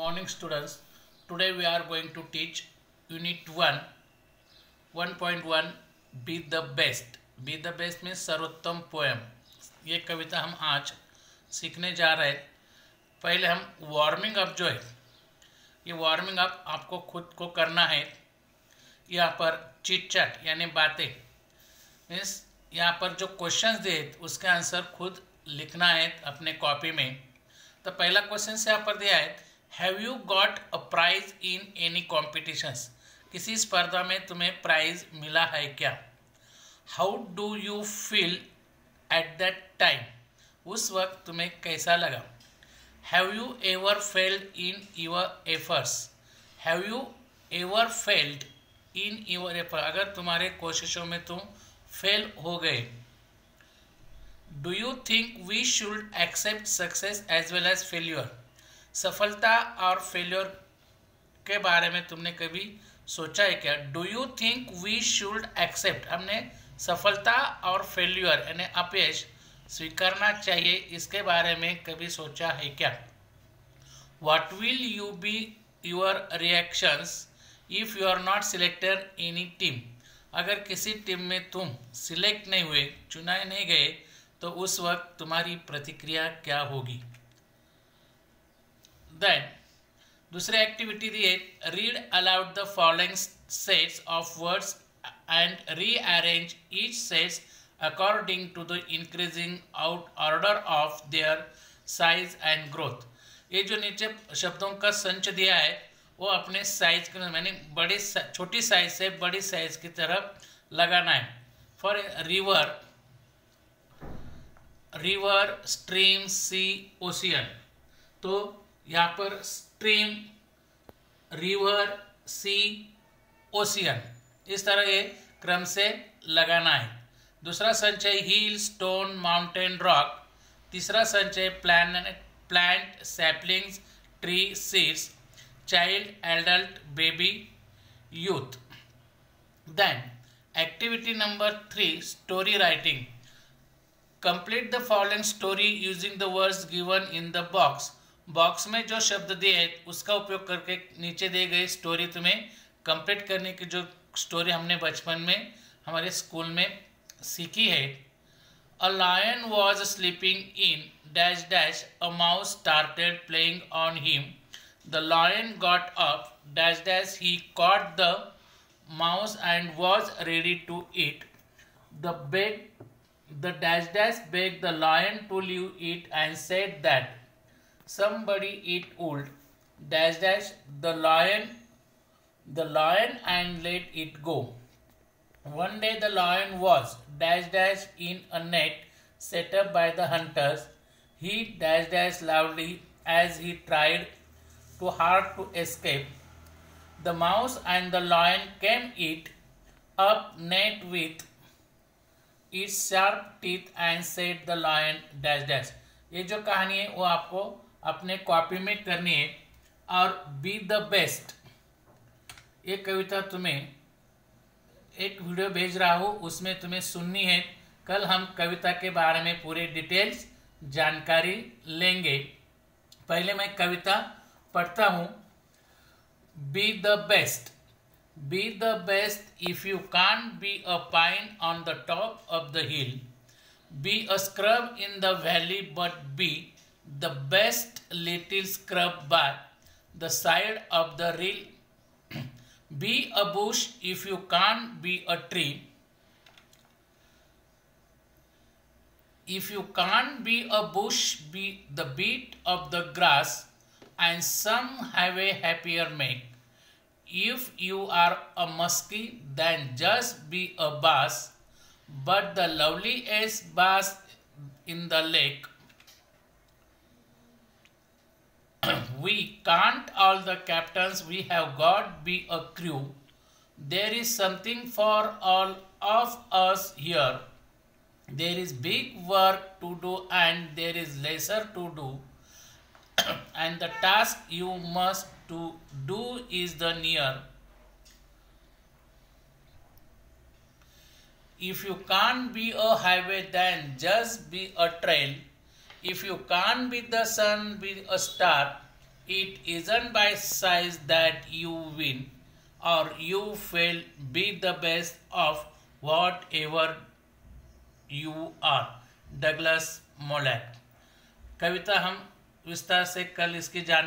Morning students. Today we are going to teach Unit 1 1.1 Be the Best. Be the Best means सर्वोत्तम poem. ये कविता हम आज सीखने जा रहे हैं. पहले हम वार्मिंग अप जो है, ये वार्मिंग अप आपको खुद को करना है. यहाँ पर चिट चैट यानी बातें मीन्स यहाँ पर जो क्वेश्चंस दिए उसके आंसर खुद लिखना है अपने कॉपी में. तो पहला क्वेश्चन से यहाँ पर दिया है, have you got a prize in any competitions. किसी स्पर्धा में तुम्हें प्राइज मिला है क्या. How do you feel at that time. उस वक्त तुम्हें कैसा लगा. Have you ever failed in your efforts. Have you ever failed in your effort. अगर तुम्हारे कोशिशों में तुम फेल हो गए. Do you think we should accept success as well as failure. सफलता और फेल्यूर के बारे में तुमने कभी सोचा है क्या. Do you think we should accept, हमने सफलता और फेल्यूर यानी अपयश स्वीकारना चाहिए, इसके बारे में कभी सोचा है क्या. What will you be your reactions if you are not selected any team. अगर किसी टीम में तुम सिलेक्ट नहीं हुए, चुनाए नहीं गए, तो उस वक्त तुम्हारी प्रतिक्रिया क्या होगी. देन दूसरी एक्टिविटी दी है, read aloud the following sets of words and rearrange each sets according to the increasing out order of their size and growth. ये जो नीचे शब्दों का संच दिया है वो अपने साइज के मैंने बड़ी छोटी साइज से बड़ी साइज की तरफ लगाना है. For river, river, stream, sea, ocean. तो यहाँ पर स्ट्रीम, रिवर, सी, ओशियन इस तरह ये क्रम से लगाना है. दूसरा संचय हिल, स्टोन, माउंटेन, रॉक. तीसरा संचय plant, saplings, tree, seeds, child, adult, baby, youth. Then activity number 3, story writing. Complete the following story using the words given in the box. Box में जो शब्द दिए हैं उसका उपयोग करके नीचे दिए गए स्टोरी तुम्हें कंप्लीट करने की, जो स्टोरी हमने बचपन में हमारे स्कूल में सीखी है. A lion was sleeping in dash dash, a mouse started playing on him. The lion got up dash dash, he caught the mouse and was ready to eat. The dash dash begged the lion to leave it and said that somebody eat old dash dash the lion and let it go. One day the lion was dash dash in a net set up by the hunters. He dash dash loudly as he tried too hard to escape. The mouse and the lion came it up net with its sharp teeth and said the lion dash dash. ये जो कहानी है वो आपको अपने copy में करनी है. और बी द बेस्ट, ये कविता तुम्हें एक वीडियो भेज रहा हूँ, उसमें तुम्हें सुननी है. कल हम कविता के बारे में पूरे डिटेल्स जानकारी लेंगे. पहले मैं कविता पढ़ता हूँ. Be the best. Be the best if you can't be a pine on the top of the hill. Be a scrub in the valley, but be the best little scrub by the side of the hill. Be a bush if you can't be a tree. If you can't be a bush, be the beat of the grass, and some have a happier make. If you are a muskie, then just be a bass, but the loveliest bass in the lake. We can't all the captains, we have got be a crew. There is something for all of us here. There is big work to do and there is lesser to do. And the task you must to do is the near. If you can't be a highway, then just be a trail. If you can't be the sun, be a star. It isn't by size that you win or you fail. Be the best of whatever you are. Douglas Malloch. कविता हम विस्तार से कल इसकी जान